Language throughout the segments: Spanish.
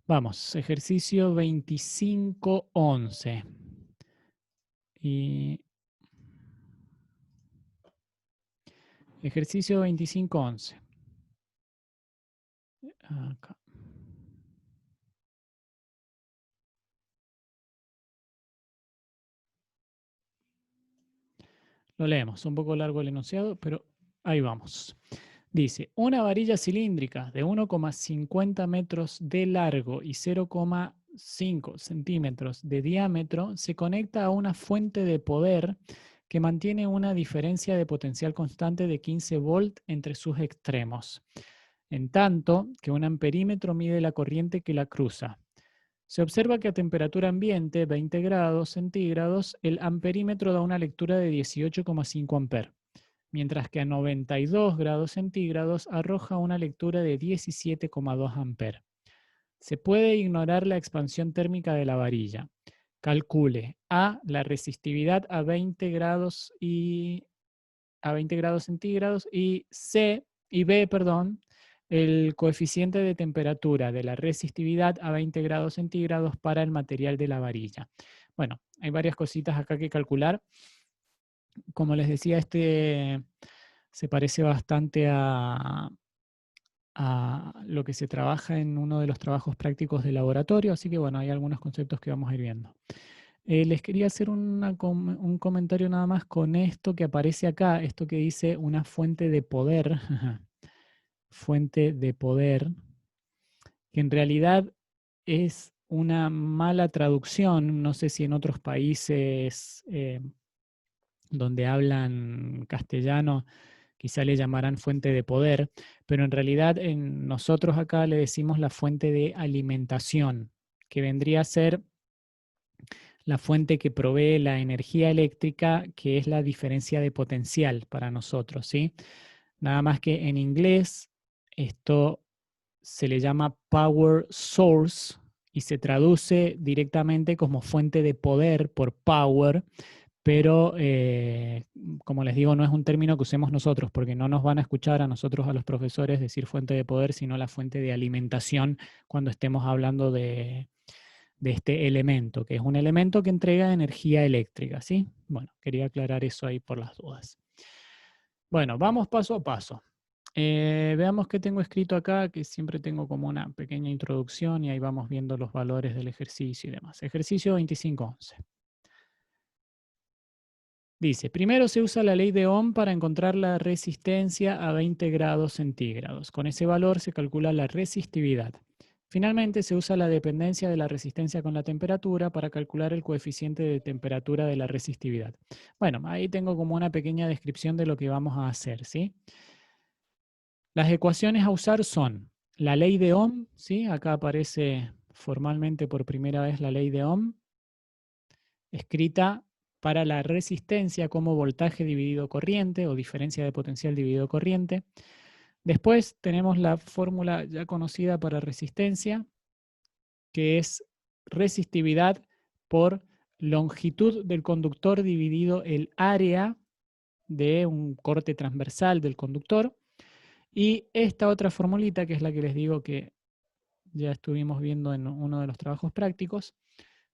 Vamos, ejercicio 25.11. Y ejercicio 25.11. Acá. Lo leemos, un poco largo el enunciado, pero ahí vamos. Dice, una varilla cilíndrica de 1,50 metros de largo y 0,5 centímetros de diámetro se conecta a una fuente de poder que mantiene una diferencia de potencial constante de 15 volt entre sus extremos, en tanto que un amperímetro mide la corriente que la cruza. Se observa que a temperatura ambiente, 20 grados centígrados, el amperímetro da una lectura de 18,5 amperes, mientras que a 92 grados centígrados arroja una lectura de 17,2 amperes. Se puede ignorar la expansión térmica de la varilla. Calcule A, la resistividad a 20 grados centígrados y B, el coeficiente de temperatura de la resistividad a 20 grados centígrados para el material de la varilla. Bueno, hay varias cositas acá que calcular. Como les decía, este se parece bastante a lo que se trabaja en uno de los trabajos prácticos de laboratorio, así que bueno, hay algunos conceptos que vamos a ir viendo. Les quería hacer un comentario nada más con esto que aparece acá, esto que dice una fuente de poder, fuente de poder, que en realidad es una mala traducción, no sé si en otros países donde hablan castellano quizá le llamarán fuente de poder, pero en realidad nosotros acá le decimos la fuente de alimentación, que vendría a ser la fuente que provee la energía eléctrica, que es la diferencia de potencial para nosotros, ¿sí? Nada más que en inglés esto se le llama power source y se traduce directamente como fuente de poder por power, pero como les digo, no es un término que usemos nosotros, porque no nos van a escuchar a nosotros, a los profesores, decir fuente de poder, sino la fuente de alimentación cuando estemos hablando de este elemento, que es un elemento que entrega energía eléctrica, ¿sí? Bueno, quería aclarar eso ahí por las dudas. Bueno, vamos paso a paso. Veamos qué tengo escrito acá, que siempre tengo como una pequeña introducción y ahí vamos viendo los valores del ejercicio y demás. Ejercicio 25.11. Dice, primero se usa la ley de Ohm para encontrar la resistencia a 20 grados centígrados. Con ese valor se calcula la resistividad. Finalmente se usa la dependencia de la resistencia con la temperatura para calcular el coeficiente de temperatura de la resistividad. Bueno, ahí tengo como una pequeña descripción de lo que vamos a hacer, ¿sí? Las ecuaciones a usar son la ley de Ohm, ¿sí? Acá aparece formalmente por primera vez la ley de Ohm, escrita para la resistencia como voltaje dividido corriente o diferencia de potencial dividido corriente. Después tenemos la fórmula ya conocida para resistencia, que es resistividad por longitud del conductor dividido el área de un corte transversal del conductor. Y esta otra formulita, que es la que les digo que ya estuvimos viendo en uno de los trabajos prácticos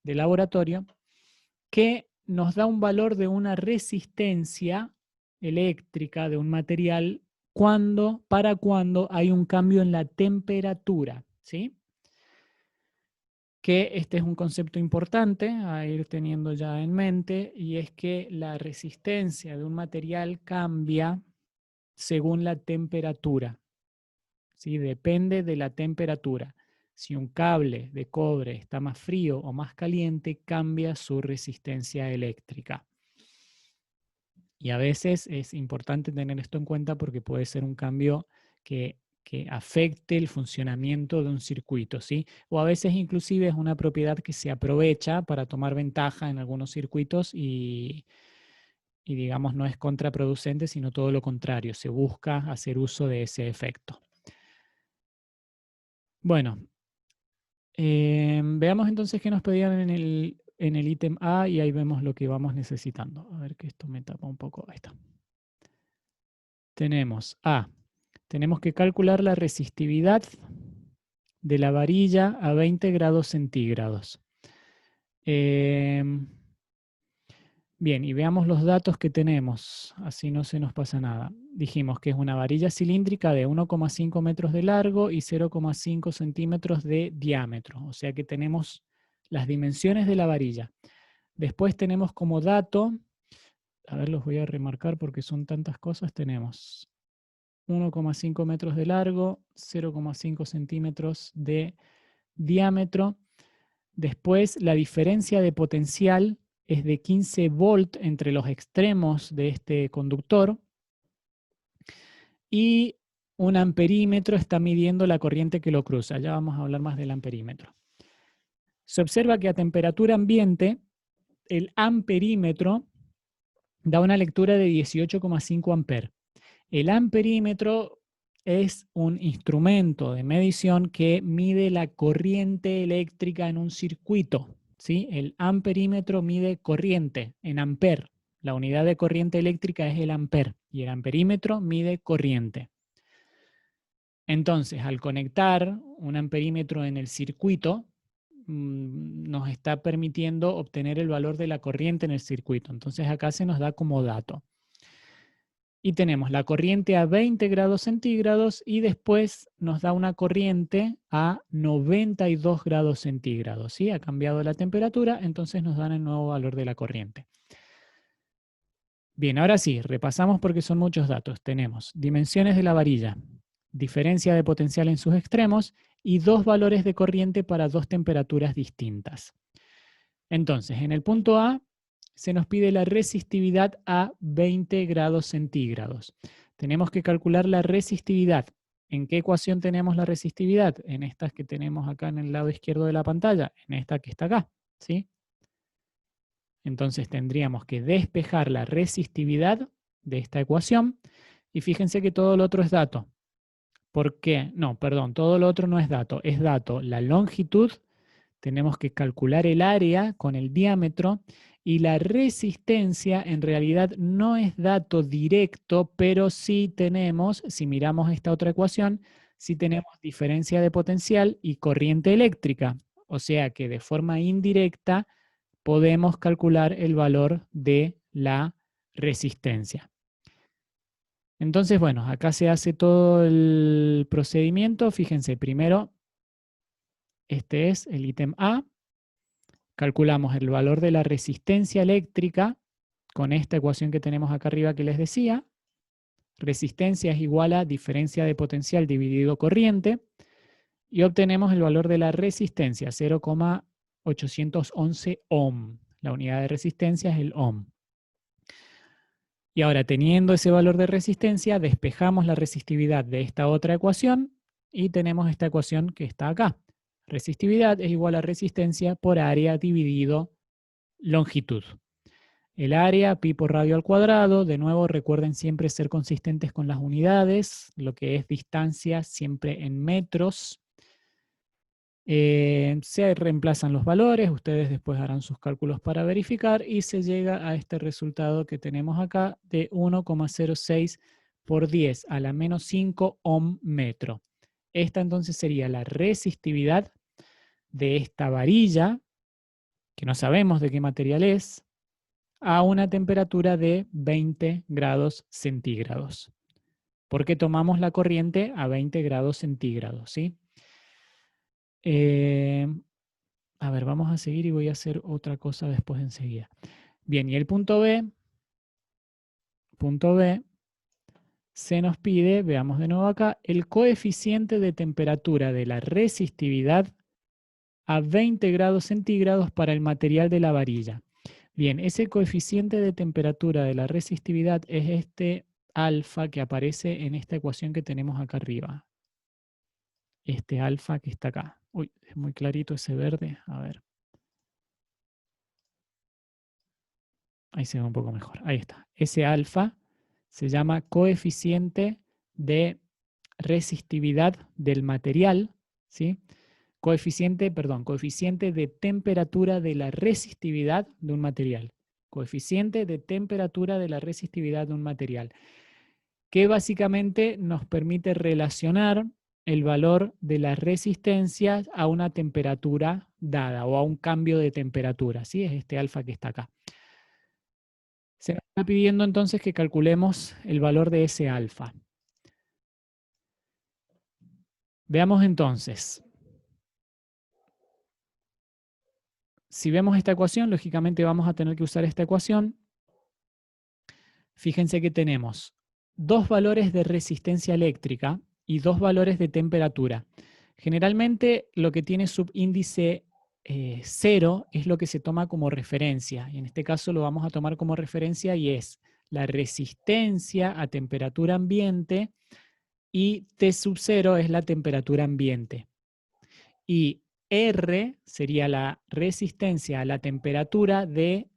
de laboratorio, que nos da un valor de una resistencia eléctrica de un material para cuando hay un cambio en la temperatura, ¿sí? Que este es un concepto importante a ir teniendo ya en mente, y es que la resistencia de un material cambia según la temperatura, ¿sí? Depende de la temperatura. Si un cable de cobre está más frío o más caliente, cambia su resistencia eléctrica. Y a veces es importante tener esto en cuenta porque puede ser un cambio que afecte el funcionamiento de un circuito, ¿sí? O a veces inclusive es una propiedad que se aprovecha para tomar ventaja en algunos circuitos y digamos no es contraproducente, sino todo lo contrario, se busca hacer uso de ese efecto. Bueno, veamos entonces qué nos pedían en el ítem A y ahí vemos lo que vamos necesitando. A ver que esto me tapa un poco. Ahí está. Tenemos A. Tenemos que calcular la resistividad de la varilla a 20 grados centígrados. Bien, y veamos los datos que tenemos, así no se nos pasa nada. Dijimos que es una varilla cilíndrica de 1,5 metros de largo y 0,5 centímetros de diámetro, o sea que tenemos las dimensiones de la varilla. Después tenemos como dato, a ver, los voy a remarcar porque son tantas cosas, tenemos 1,5 metros de largo, 0,5 centímetros de diámetro. Después la diferencia de potencial es de 15 volt entre los extremos de este conductor y un amperímetro está midiendo la corriente que lo cruza. Ya vamos a hablar más del amperímetro. Se observa que a temperatura ambiente el amperímetro da una lectura de 18,5 amperes. El amperímetro es un instrumento de medición que mide la corriente eléctrica en un circuito. ¿Sí? El amperímetro mide corriente en amper. La unidad de corriente eléctrica es el amper y el amperímetro mide corriente. Entonces, al conectar un amperímetro en el circuito, nos está permitiendo obtener el valor de la corriente en el circuito. Entonces acá se nos da como dato. Y tenemos la corriente a 20 grados centígrados y después nos da una corriente a 92 grados centígrados. ¿Sí? Ha cambiado la temperatura, entonces nos dan el nuevo valor de la corriente. Bien, ahora sí, repasamos porque son muchos datos. Tenemos dimensiones de la varilla, diferencia de potencial en sus extremos y dos valores de corriente para dos temperaturas distintas. Entonces, en el punto A se nos pide la resistividad a 20 grados centígrados. Tenemos que calcular la resistividad. ¿En qué ecuación tenemos la resistividad? En estas que tenemos acá en el lado izquierdo de la pantalla, en esta que está acá, ¿sí? Entonces tendríamos que despejar la resistividad de esta ecuación y fíjense que todo lo otro es dato. ¿Por qué? No, perdón, todo lo otro no es dato la longitud. Tenemos que calcular el área con el diámetro y la resistencia en realidad no es dato directo, pero sí tenemos, si miramos esta otra ecuación, sí tenemos diferencia de potencial y corriente eléctrica. O sea que de forma indirecta podemos calcular el valor de la resistencia. Entonces, bueno, acá se hace todo el procedimiento. Fíjense, primero, este es el ítem A. Calculamos el valor de la resistencia eléctrica con esta ecuación que tenemos acá arriba que les decía. Resistencia es igual a diferencia de potencial dividido corriente. Y obtenemos el valor de la resistencia, 0,811 ohm. La unidad de resistencia es el ohm. Y ahora, teniendo ese valor de resistencia, despejamos la resistividad de esta otra ecuación y tenemos esta ecuación que está acá. Resistividad es igual a resistencia por área dividido longitud. El área, pi por radio al cuadrado. De nuevo, recuerden siempre ser consistentes con las unidades, lo que es distancia siempre en metros. Se reemplazan los valores, ustedes después harán sus cálculos para verificar y se llega a este resultado que tenemos acá de 1,06 por 10 a la menos 5 ohm metro. Esta entonces sería la resistividad de esta varilla, que no sabemos de qué material es, a una temperatura de 20 grados centígrados. Porque tomamos la corriente a 20 grados centígrados, ¿sí? A ver, vamos a seguir y voy a hacer otra cosa después enseguida. Bien, y el punto B se nos pide, veamos de nuevo acá, el coeficiente de temperatura de la resistividad a 20 grados centígrados para el material de la varilla. Bien, ese coeficiente de temperatura de la resistividad es este alfa que aparece en esta ecuación que tenemos acá arriba. Este alfa que está acá. Uy, es muy clarito ese verde. A ver. Ahí se ve un poco mejor. Ahí está. Ese alfa se llama coeficiente de resistividad del material, ¿sí? Coeficiente de temperatura de la resistividad de un material. Coeficiente de temperatura de la resistividad de un material. Que básicamente nos permite relacionar el valor de las resistencias a una temperatura dada o a un cambio de temperatura, ¿sí? Es este alfa que está acá. Se nos está pidiendo entonces que calculemos el valor de ese alfa. Veamos entonces. Si vemos esta ecuación, lógicamente vamos a tener que usar esta ecuación. Fíjense que tenemos dos valores de resistencia eléctrica y dos valores de temperatura. Generalmente lo que tiene subíndice 0 es lo que se toma como referencia. Y en este caso lo vamos a tomar como referencia y es la resistencia a temperatura ambiente y T sub 0 es la temperatura ambiente. Y R sería la resistencia a la temperatura de,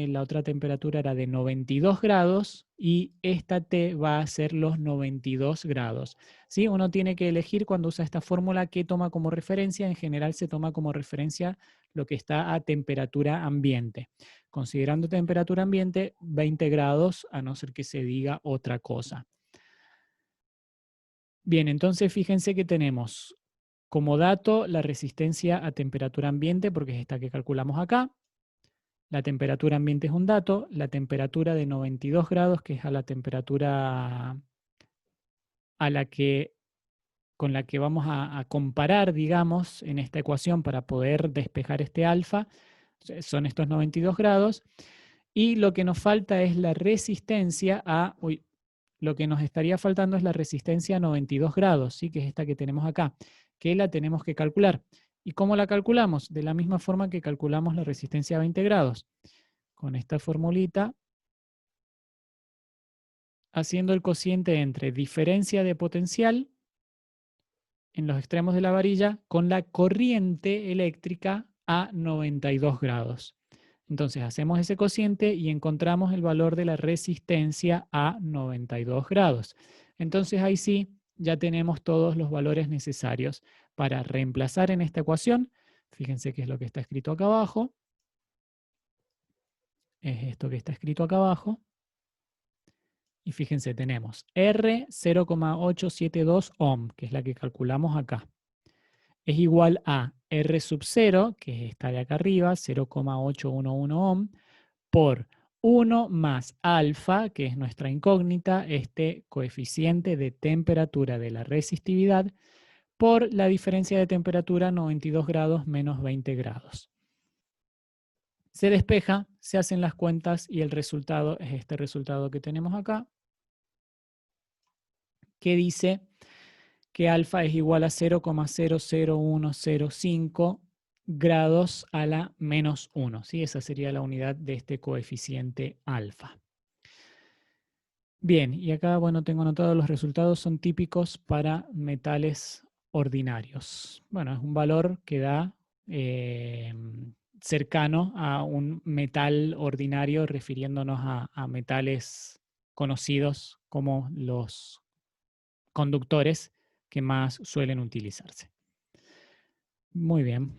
la otra temperatura era de 92 grados y esta T va a ser los 92 grados. ¿Sí? Uno tiene que elegir cuando usa esta fórmula qué toma como referencia. En general se toma como referencia lo que está a temperatura ambiente. Considerando temperatura ambiente, 20 grados, a no ser que se diga otra cosa. Bien, entonces fíjense que tenemos como dato la resistencia a temperatura ambiente, porque es esta que calculamos acá. La temperatura ambiente es un dato, la temperatura de 92 grados, que es a la temperatura a la que, con la que vamos a comparar, digamos, en esta ecuación para poder despejar este alfa, son estos 92 grados. Y lo que nos falta es la resistencia a, lo que nos estaría faltando es la resistencia a 92 grados, ¿sí? Que es esta que tenemos acá, que la tenemos que calcular. ¿Y cómo la calculamos? De la misma forma que calculamos la resistencia a 20 grados. Con esta formulita, haciendo el cociente entre diferencia de potencial en los extremos de la varilla con la corriente eléctrica a 92 grados. Entonces hacemos ese cociente y encontramos el valor de la resistencia a 92 grados. Entonces ahí sí ya tenemos todos los valores necesarios para reemplazar en esta ecuación. Fíjense qué es lo que está escrito acá abajo. Es esto que está escrito acá abajo. Y fíjense, tenemos R 0,872 ohm, que es la que calculamos acá. Es igual a R sub 0, que es esta de acá arriba, 0,811 ohm, por 1 más alfa, que es nuestra incógnita, este coeficiente de temperatura de la resistividad, por la diferencia de temperatura 92 grados menos 20 grados. Se despeja, se hacen las cuentas y el resultado es este resultado que tenemos acá, que dice que alfa es igual a 0,00105 grados a la menos 1. ¿Sí? Esa sería la unidad de este coeficiente alfa. Bien, y acá, bueno, tengo anotado los resultados, son típicos para metales ordinarios. Bueno, es un valor que da cercano a un metal ordinario, refiriéndonos a metales conocidos como los conductores que más suelen utilizarse. Muy bien.